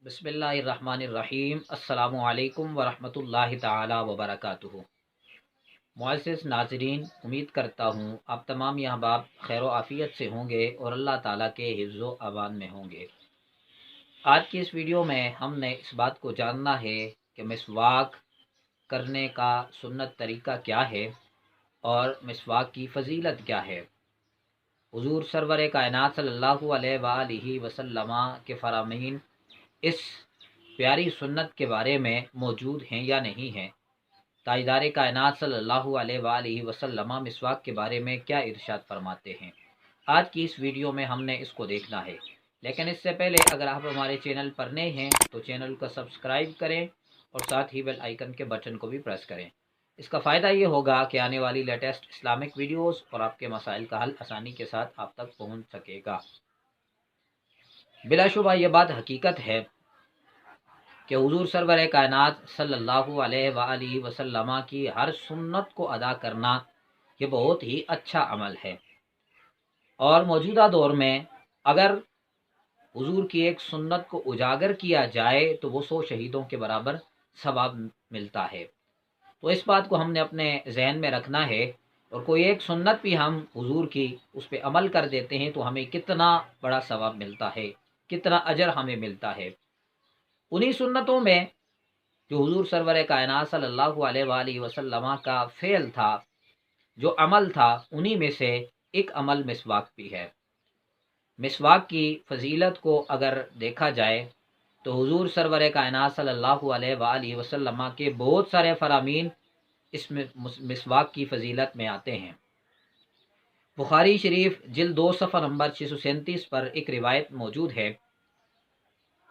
बिस्मिल्लाहिर्रहमानिर्रहीम अस्सलामु अलैकुम वरहमतुल्लाहि ताला वबरकातुहू। मुअज़्ज़िज़ नाज़रीन, उम्मीद करता हूँ आप तमाम यहाँ बाप खैर आफ़ियत से होंगे और अल्लाह ताला के हिफ्ज़ अमान में होंगे। आज की इस वीडियो में हमने इस बात को जानना है कि मिसवाक करने का सुन्नत तरीका क्या है और मिसवाक की फ़जीलत क्या है। हुज़ूर सरवर कायनात सल्लल्लाहु अलैहि वसल्लम के फ़रामीन इस प्यारी सुन्नत के बारे में मौजूद हैं या नहीं हैं। ताजदार कायनात सल्लल्लाहु अलैहि वसल्लम मिसवाक के बारे में क्या इरशाद फरमाते हैं, आज की इस वीडियो में हमने इसको देखना है। लेकिन इससे पहले अगर आप हमारे चैनल पर नए हैं तो चैनल को सब्सक्राइब करें और साथ ही बेल आइकन के बटन को भी प्रेस करें। इसका फ़ायदा ये होगा कि आने वाली लेटेस्ट इस्लामिक वीडियोस और आपके मसाइल का हल आसानी के साथ आप तक पहुंच सकेगा। बिलाशुबा ये बात हकीकत है कि हुज़ूर सरवर कायनात सल्लल्लाहु अलैहि वसल्लम की हर सुन्नत को अदा करना ये बहुत ही अच्छा अमल है। और मौजूदा दौर में अगर हुज़ूर की एक सुन्नत को उजागर किया जाए तो वो 100 शहीदों के बराबर सवाब मिलता है। तो इस बात को हमने अपने जहन में रखना है और कोई एक सुन्नत भी हम हुज़ूर की उस पर अमल कर देते हैं तो हमें कितना बड़ा सवाब मिलता है, कितना अजर हमें मिलता है। उन्हीं सुन्नतों में जो हुज़ूर सरवर कायनात सल्लल्लाहु अलैहि वसल्लम का फ़ेल था, जो अमल था, उन्हीं में से एक अमल मिसवाक भी है। मिसवाक की फ़जीलत को अगर देखा जाए तो हुज़ूर सरवर कायनात सल्लल्लाहु अलैहि वसल्लम के बहुत सारे फ़रामीन इस मिसवाक की फ़जीलत में आते हैं। बुखारी शरीफ जिल्द 2 सफ़ा नंबर 637 पर एक रिवायत मौजूद है।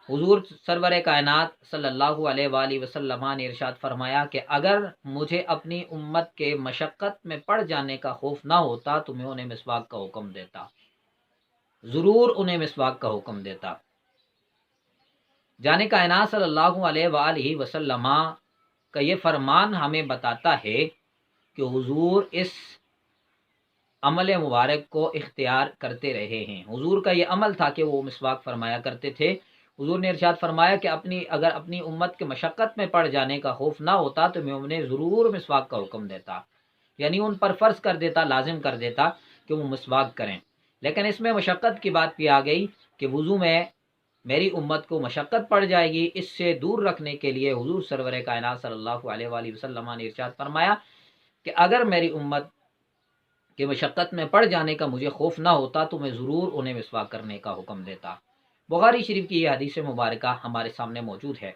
हुज़ूर सरवर कायनात सल्लल्लाहु अलैहि वसल्लम ने इरशाद फरमाया कि अगर मुझे अपनी उम्मत के मशक्क़त में पड़ जाने का खौफ ना होता तो मैं उन्हें मिसवाक का हुक्म देता, ज़रूर उन्हें मिसवाक का हुक्म देता। जाने कायनात सल्लल्लाहु अलैहि वसल्लम का ये फरमान हमें बताता है कि हुज़ूर इस अमल मुबारक को इख्तियार करते रहे हैं। हुज़ूर का ये अमल था कि वो मिसवाक फरमाया करते थे। हुज़ूर ने इरशाद फरमाया कि अगर अपनी उम्मत के मशक्क़त में पड़ जाने का खौफ ना होता तो मैं उन्हें ज़रूर मिसवाक का हुक्म देता, यानी उन पर फ़र्ज़ कर देता, लाजिम कर देता कि वो मिसवाक करें। लेकिन इसमें मशक्क़त की बात भी आ गई कि वुज़ू में मेरी उम्मत को मशक्क़त पड़ जाएगी, इससे दूर रखने के लिए हुज़ूर सरवर कायनात सल्लल्लाहु अलैहि वसल्लम ने इरशाद फरमाया कि अगर मेरी उम्मत के मशक्क़त में पड़ जाने का मुझे खौफ ना होता तो मैं ज़रूर उन्हें मिसवाक करने का हुक्म देता। बुखारी शरीफ की यह हदीस मुबारका हमारे सामने मौजूद है।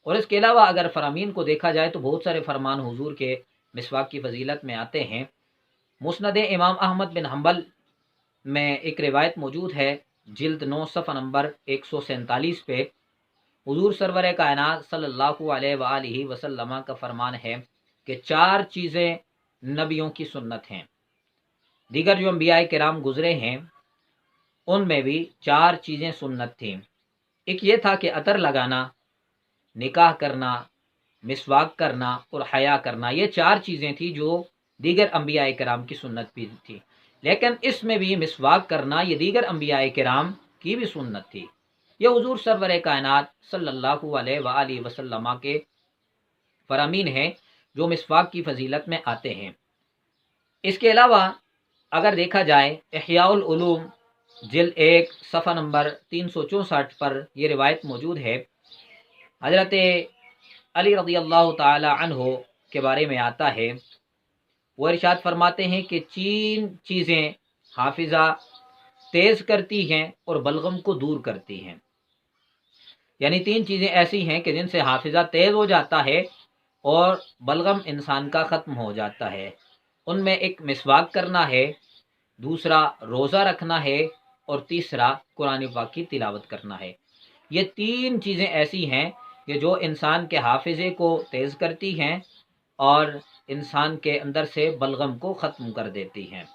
और इसके अलावा अगर फ़रामीन को देखा जाए तो बहुत सारे फरमान हुज़ूर के मिसवाक की फ़जीलत में आते हैं। मुस्नद इमाम अहमद बिन हम्बल में एक रिवायत मौजूद है, जिल्द 9 सफ़ा नंबर 147 पे हुज़ूर सरवर कायनात सल्लल्लाहु अलैहि वसल्लम का फरमान है कि 4 चीज़ें नबियों की सुन्नत हैं। दीगर जो अंबिया किराम गुज़रे हैं उनमें भी 4 चीज़ें सुन्नत थीं। एक ये था कि अतर लगाना, निकाह करना, मिसवाक करना और हया करना। ये 4 चीज़ें थी जो दीगर अंबिया किराम की सुन्नत भी थी। लेकिन इसमें भी मिसवाक करना ये दीगर अंबिया किराम की भी सुन्नत थी। यह हुज़ूर सरवर कायनात सल्लल्लाहु अलैहि वसल्लम के फ़रामीन हैं जो मिसवाक की फ़जीलत में आते हैं। इसके अलावा अगर देखा जाए इहयाउल उलूम जिल्द 1 सफ़ा नंबर 364 पर यह रिवायत मौजूद है। हज़रत अली रज़ियल्लाहु ताला अन्हु के बारे में आता है, वो इरशाद फरमाते हैं कि 3 चीज़ें हाफिज़ा तेज़ करती हैं और बलगम को दूर करती हैं। यानी 3 चीज़ें ऐसी हैं कि जिनसे हाफिज़ा तेज़ हो जाता है और बलगम इंसान का ख़त्म हो जाता है। उनमें एक मिसवाक करना है, दूसरा रोज़ा रखना है और तीसरा कुरान पाक की तिलावत करना है। ये 3 चीज़ें ऐसी हैं कि जो इंसान के हाफिज़े को तेज़ करती हैं और इंसान के अंदर से बलगम को ख़त्म कर देती हैं।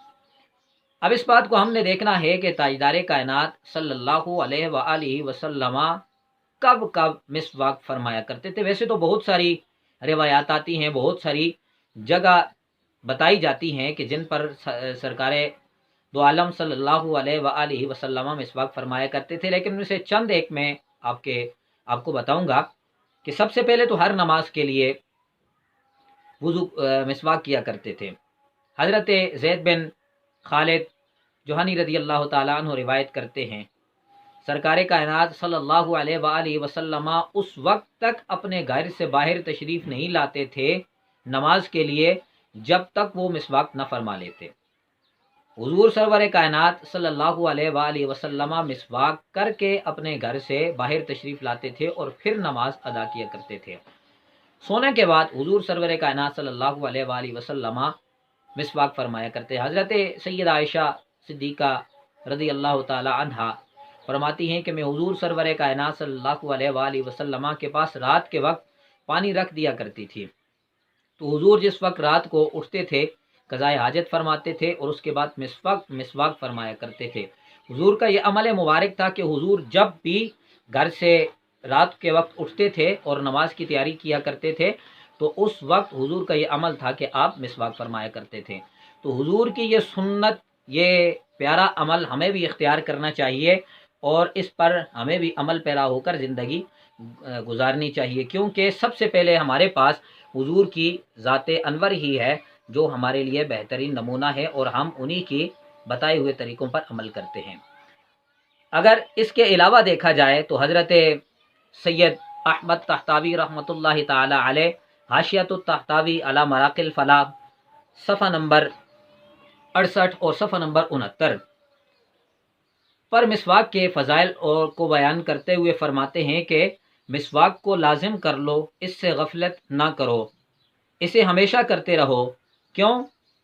अब इस बात को हमने देखना है कि ताजदार कायनात सल्लल्लाहु अलैहि वसल्लम कब कब मिसवाक फरमाया करते थे। वैसे तो बहुत सारी रिवायात आती हैं, बहुत सारी जगह बताई जाती हैं कि जिन पर सरकार दो आलम सल्लल्लाहु अलैहि वसल्लम मिसवाक फरमाया करते थे, लेकिन उनमें से चंद एक मैं آپ کو بتاؤں گا کہ سب سے پہلے تو ہر نماز کے لیے وضو مسواک کیا کرتے تھے۔ حضرت زید بن خالد جوہنی رضی اللہ تعالیٰ عنہ روایت کرتے ہیں، سرکار کائنات صلی اللہ علیہ وآلہ وسلم اس وقت تک اپنے گھر سے باہر تشریف نہیں لاتے تھے نماز کے لیے جب تک وہ مسواک نہ فرما لیتے۔ حضور سرور کائنات صلی اللہ علیہ وآلہ وسلم مسواک کر کے اپنے گھر سے باہر تشریف لاتے تھے اور پھر نماز ادا کیا کرتے تھے۔ سونے کے بعد حضور سرور کائنات صلی اللہ علیہ وآلہ وسلم مسواک فرمایا کرتے ہیں۔ حضرت سیدہ عائشہ صدیقہ رضی اللہ تعالی عنہا فرماتی ہیں کہ میں حضور سرور کائنات صلی اللہ علیہ وآلہ وسلم کے پاس رات کے وقت پانی رکھ دیا کرتی تھی، تو حضور جس وقت رات کو اٹھتے تھے قضائے حاجت فرماتے تھے اور اس کے بعد مسواک فرمایا کرتے تھے۔ حضور کا یہ عمل مبارک تھا کہ حضور جب بھی گھر سے رات کے وقت اٹھتے تھے اور نماز کی تیاری کیا کرتے تھے تو اس وقت حضور کا یہ عمل تھا کہ آپ مسواک فرمایا کرتے تھے۔ تو حضور کی یہ سنت، یہ پیارا عمل ہمیں بھی اختیار کرنا چاہیے اور اس پر ہمیں بھی عمل پیرا ہو کر زندگی گزارنی چاہیے، کیونکہ سب سے پہلے ہمارے پاس حضور کی ذات انور ہی ہے جو ہمارے لیے بہترین نمونہ ہے اور ہم انہی کی بتائے ہوئے طریقوں پر عمل کرتے ہیں۔ اگر اس کے علاوہ دیکھا جائے تو حضرت سید احمد طحطاوی رحمۃ اللہ تعالی علیہ حاشیۃ الطحطاوی علی مراقی الفلاح صفحہ نمبر 68 اور صفحہ نمبر 69 پر مسواک کے فضائل اور کو بیان کرتے ہوئے فرماتے ہیں کہ مسواک کو لازم کر لو، اس سے غفلت نہ کرو، اسے ہمیشہ کرتے رہو، کیوں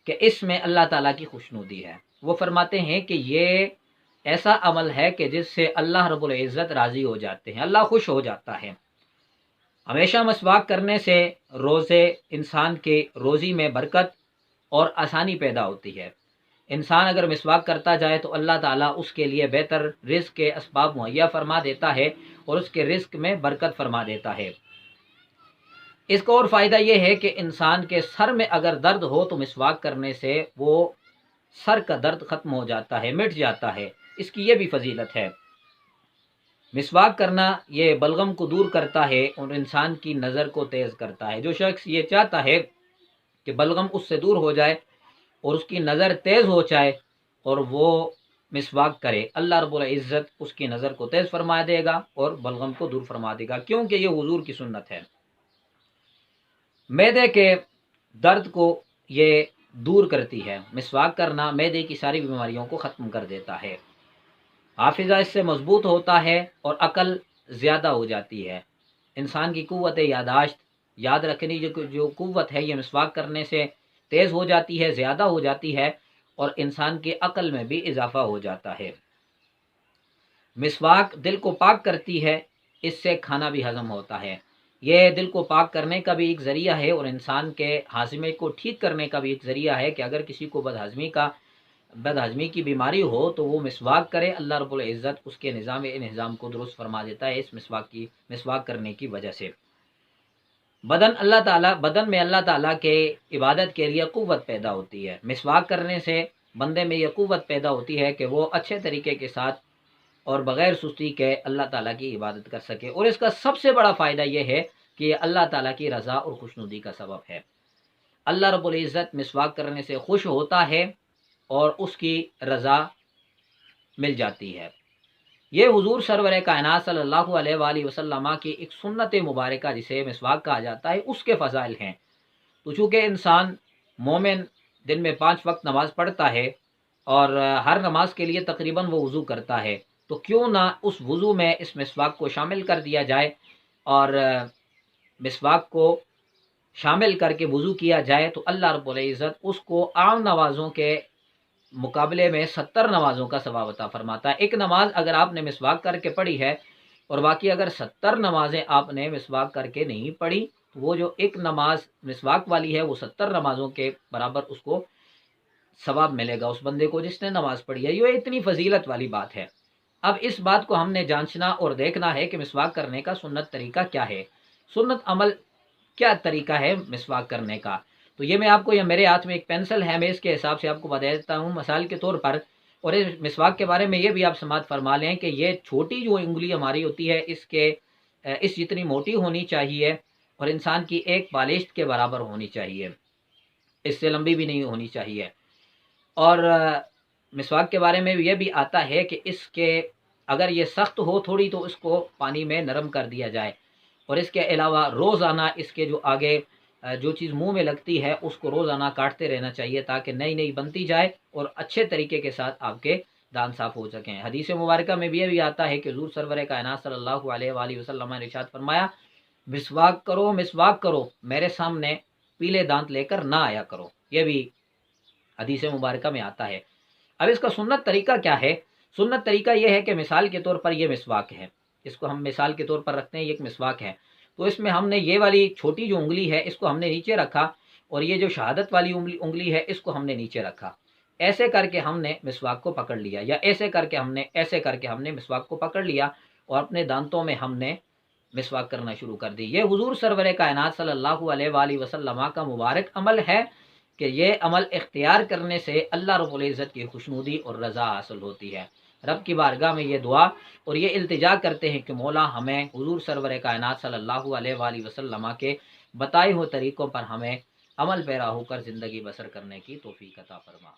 کہ اس میں اللہ تعالیٰ کی خوشنودی ہے۔ وہ فرماتے ہیں کہ یہ ایسا عمل ہے کہ جس سے اللہ رب العزت راضی ہو جاتے ہیں، اللہ خوش ہو جاتا ہے۔ ہمیشہ مسواک کرنے سے روزے انسان کے روزی میں برکت اور آسانی پیدا ہوتی ہے۔ انسان اگر مسواک کرتا جائے تو اللہ تعالیٰ اس کے لیے بہتر رزق کے اسباب مہیا فرما دیتا ہے اور اس کے رزق میں برکت فرما دیتا ہے۔ اس کا اور فائدہ یہ ہے کہ انسان کے سر میں اگر درد ہو تو مسواک کرنے سے وہ سر کا درد ختم ہو جاتا ہے، مٹ جاتا ہے، اس کی یہ بھی فضیلت ہے۔ مسواک کرنا یہ بلغم کو دور کرتا ہے اور انسان کی نظر کو تیز کرتا ہے۔ جو شخص یہ چاہتا ہے کہ بلغم اس سے دور ہو جائے اور اس کی نظر تیز ہو جائے اور وہ مسواک کرے، اللہ رب العزت اس کی نظر کو تیز فرما دے گا اور بلغم کو دور فرما دے گا، کیونکہ یہ حضور کی سنت ہے۔ معدے کے درد کو یہ دور کرتی ہے، مسواک کرنا معدے کی ساری بیماریوں کو ختم کر دیتا ہے۔ حافظہ اس سے مضبوط ہوتا ہے اور عقل زیادہ ہو جاتی ہے۔ انسان کی قوت یادداشت، یاد رکھنے جو قوت ہے یہ مسواک کرنے سے تیز ہو جاتی ہے، زیادہ ہو جاتی ہے اور انسان کی عقل میں بھی اضافہ ہو جاتا ہے۔ مسواک دل کو پاک کرتی ہے، اس سے کھانا بھی ہضم ہوتا ہے۔ یہ دل کو پاک کرنے کا بھی ایک ذریعہ ہے اور انسان کے ہاضمے کو ٹھیک کرنے کا بھی ایک ذریعہ ہے کہ اگر کسی کو بدہضمی کی بیماری ہو تو وہ مسواک کرے، اللہ رب العزت اس کے نظام کو درست فرما دیتا ہے اس مسواک کرنے کی وجہ سے۔ بدن میں اللہ تعالیٰ کے عبادت کے لیے قوت پیدا ہوتی ہے۔ مسواک کرنے سے بندے میں یہ قوت پیدا ہوتی ہے کہ وہ اچھے طریقے کے ساتھ اور بغیر سستی کے اللہ تعالیٰ کی عبادت کر سکے، اور اس کا سب سے بڑا فائدہ یہ ہے کہ یہ اللہ تعالیٰ کی رضا اور خوشنودی کا سبب ہے۔ اللہ رب العزت مسواک کرنے سے خوش ہوتا ہے اور اس کی رضا مل جاتی ہے۔ یہ حضور سرور کائنات صلی اللہ علیہ وآلہ وسلم کی ایک سنت مبارکہ جسے مسواک کہا جاتا ہے، اس کے فضائل ہیں۔ تو چونکہ انسان مومن دن میں 5 وقت نماز پڑھتا ہے اور ہر نماز کے لیے تقریباً وہ وضو کرتا ہے، تو کیوں نہ اس وضو میں اس مسواک کو شامل کر دیا جائے اور مسواک کو شامل کر کے وضو کیا جائے تو اللہ رب العزت اس کو عام نمازوں کے مقابلے میں 70 نمازوں کا ثواب عطا فرماتا ہے۔ ایک نماز اگر آپ نے مسواک کر کے پڑھی ہے اور باقی اگر 70 نمازیں آپ نے مسواک کر کے نہیں پڑھی تو وہ جو ایک نماز مسواک والی ہے وہ 70 نمازوں کے برابر اس کو ثواب ملے گا اس بندے کو جس نے نماز پڑھی ہے۔ یہ اتنی فضیلت والی بات ہے۔ اب اس بات کو ہم نے جانچنا اور دیکھنا ہے کہ مسواک کرنے کا سنت طریقہ کیا ہے، سنت عمل کیا طریقہ ہے مسواک کرنے کا۔ تو یہ میں آپ کو، یہ میرے ہاتھ میں ایک پینسل ہے، میں اس کے حساب سے آپ کو بتا دیتا ہوں مثال کے طور پر۔ اور اس مسواک کے بارے میں یہ بھی آپ سماعت فرما لیں کہ یہ چھوٹی جو انگلی ہماری ہوتی ہے اس کے इस जितनी मोटी होनी चाहिए और इंसान की एक बालिश्त के बराबर होनी चाहिए, इससे लंबी भी नहीं होनी चाहिए। और मिसवाक के बारे में यह भी आता है कि इसके अगर ये सख्त हो थोड़ी तो इसको पानी में नरम कर दिया जाए, और इसके अलावा रोज़ाना इसके जो आगे जो चीज़ मुंह में लगती है उसको रोज़ाना काटते रहना चाहिए, ताकि नई नई बनती जाए और अच्छे तरीके के साथ आपके दांत साफ़ हो सकें। हदीस मुबारक में भी ये भी आता है कि हुज़ूर सरवर कायनात सल्लल्लाहु अलैहि वसल्लम ने इरशाद फरमाया, मिसवाक करो, मेरे सामने पीले दांत लेकर ना आया करो। यह भी हदीस मुबारक में आता है। अब इसका सुन्नत तरीका क्या है? सुन्नत तरीका यह है कि मिसाल के तौर पर यह मिसवाक है, इसको हम मिसाल के तौर पर रखते हैं, ये एक मिसवाक है। तो इसमें हमने ये वाली छोटी जो उंगली है इसको हमने नीचे रखा, और ये जो शहादत वाली उंगली है इसको हमने नीचे रखा। ऐसे करके हमने मिसवाक को पकड़ लिया, या ऐसे करके हमने मिसवाक को पकड़ लिया और अपने दांतों में हमने मिसवाक करना शुरू कर दी। ये हुजूर सरवर कायनात सल्लल्लाहु अलैहि वसल्लम का मुबारक अमल है कि ये अमल इख्तियार करने से अल्लाह रब्बुल इज़्ज़त की खुशनुदी और रज़ा हासिल होती है। रब की बारगाह में ये दुआ और ये इल्तिजा करते हैं कि मौला हमें हुजूर सरवर कायनात सल्लल्लाहु अलैहि वसल्लम के बताए हुए तरीक़ों पर हमें अमल पैरा होकर ज़िंदगी बसर करने की तौफ़ीक़ अता फरमा।